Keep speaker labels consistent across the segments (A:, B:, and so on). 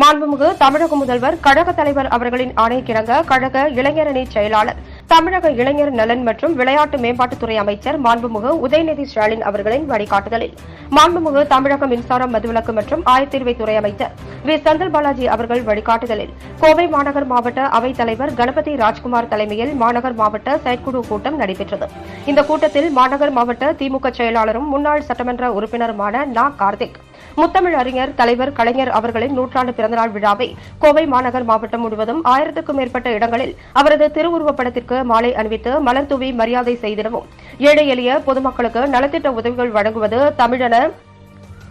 A: மாண்புமிகு தமிழக முதல்வர் கழக தலைவர் அவர்களின் ஆணைக்கிணங்க கழக இளைஞரணி செயலாளர் தமிழக இளைஞர் நலன் மற்றும் விளையாட்டு மேம்பாட்டுத்துறை அமைச்சர் மாண்புமிகு உதயநிதி ஸ்டாலின் அவர்களின் வழிகாட்டுதலில் மாண்புமிகு தமிழக மின்சாரம் மதுவிலக்கு மற்றும் ஆயத்தீர்வைத்துறை அமைச்சர் வி செந்தில் பாலாஜி அவர்கள் வழிகாட்டுதலில் கோவை மாநகர் மாவட்ட அவைத் தலைவர் கணபதி ராஜ்குமார் தலைமையில் மாநகர் மாவட்ட செயற்குழு கூட்டம் நடைபெற்றது. இந்த கூட்டத்தில் மாநகர் மாவட்ட திமுக செயலாளரும் முன்னாள் சட்டமன்ற உறுப்பினருமான நா. கார்த்திக், முத்தமிழ் அறிஞர் தலைவர் கலைஞர் அவர்களின் நூற்றாண்டு பிறந்தநாள் விழாவை கோவை மாநகர் மாவட்டம் முழுவதும் 1000க்கும் மேற்பட்ட இடங்களில் அவரது திருவுருவப்படத்திற்கு மாலை அணிவித்து மலர் தூவி மரியாதை செய்திடவும், ஏழை எளிய பொதுமக்களுக்கு நலத்திட்ட உதவிகள் வழங்குவது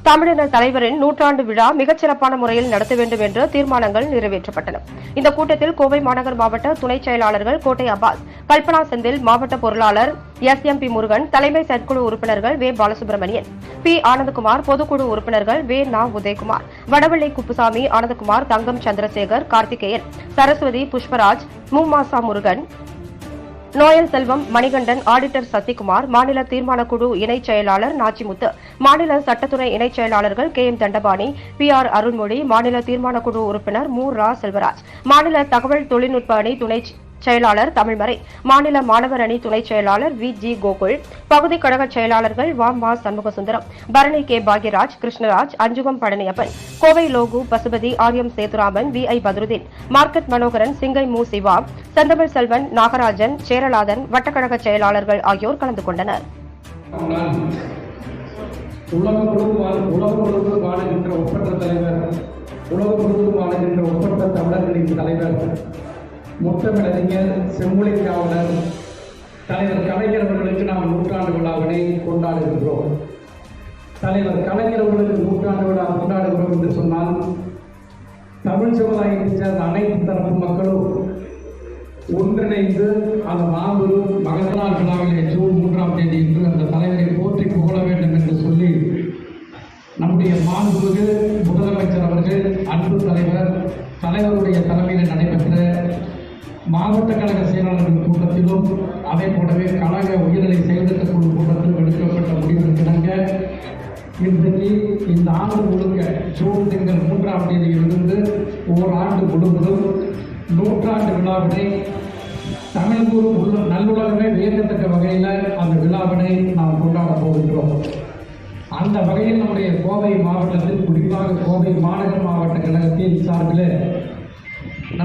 A: தமிழன தலைவரின் நூற்றாண்டு விழா மிகச்சிறப்பான முறையில் நடத்த வேண்டும் என்று தீர்மானங்கள் நிறைவேற்றப்பட்டன. இந்த கூட்டத்தில் கோவை மாநகர் மாவட்ட துணை செயலாளர்கள் கோட்டை அப்பாஸ், கல்பனா செந்தில், மாவட்ட பொருளாளர் எஸ்.எம்.பி. முருகன், தலைமை செயற்குழு உறுப்பினர்கள் வே. பாலசுப்ரமணியன், பி. ஆனந்தகுமார், பொதுக்குழு உறுப்பினர்கள் வே. நா. உதயகுமார், வடவள்ளி குப்புசாமி, ஆனந்தகுமார், தங்கம் சந்திரசேகர், கார்த்திகேயன், சரஸ்வதி, புஷ்பராஜ், மும்மாசா முருகன், நோயல் செல்வம், மணிகண்டன், ஆடிட்டர் சசிகுமார், மாநில தீர்மானக்குழு இணைச் செயலாளர் நாச்சிமுத்து, மாநில சட்டத்துறை இணைச் செயலாளர்கள் K. M. Thandapani, P. R. Arulmozhi, மாநில தீர்மானக்குழு உறுப்பினர் மு. ரா. செல்வராஜ், மாநில தகவல் தொழில்நுட்ப அணி துணை செயலாளர் தமிழ்மறை, மாநில மாணவர் அணி துணை செயலாளர் வி. ஜி. கோகுல், பகுதி கழக செயலாளர்கள் வ. மா. Shanmugasundaram, Bharani K. Bhagyaraj, Krishnaraj, Anjugam Palaniappan, Kovai Logu, Pasupathi, RM. Sethuraman, V. I. Badruddin, market Manoharan, Singai மு. சிவா, செந்தமிழ் செல்வன், நாகராஜன், சேரலாதன், வட்டக்கழக செயலாளர்கள் ஆகியோர் கலந்து கொண்டனர்.
B: உலகம் முழுவதும் வாழுகின்ற ஒப்பற்ற தலைவர், உலகம் முழுவதும் வாழுகின்ற ஒப்பற்ற தமிழர்களின் தலைவர், முத்தமிழறிஞர், செம்மொழி காவலர் தலைவர் கலைஞர் அவர்களுக்கு நாம் நூற்றாண்டு விழாவினை கொண்டாடுகின்றோம். தலைவர் கலைஞர் அவர்களுக்கு நூற்றாண்டு விழா கொண்டாடுகிறோம் என்று சொன்னால், தமிழ் சமுதாயத்தைச் சேர்ந்த அனைத்து தரப்பு மக்களும் ஒன்றிணைந்து அந்த மாபெரும் மகத்தால் விழாவிலே ஜூன் 3ஆம் தேதி என்று அந்த தலைவரை போற்றி புகழ வேண்டும் என்று சொல்லி நம்முடைய மாண்புமிகு முதலமைச்சர் அவர்கள் அன்பு தலைவருடைய தலைமையில் நடைபெற்ற மாவட்ட கழக செயலாளர்கள் கூட்டத்திலும் அதே போலவே கழக உயர்நிலை செயல்திட்ட குழு கூட்டத்திலும் எடுக்கப்பட்ட முடிவிற்கிணங்க இன்றைக்கு இந்த ஆண்டு முழுக்க ஜூன் திங்கள் 3ஆம் தேதியிலிருந்து ஓராண்டு முழுவதும் நூற்றாண்டு விழாவினை தமிழ் நல்லுலகமே வியக்கத்தக்க வகையில் அந்த விழாவினை நாம் கொண்டாட போகின்றோம். அந்த வகையில் நம்முடைய கோவை மாவட்டத்தில், குறிப்பாக கோவை மாநகர் மாவட்ட கழகத்தின் சார்பில்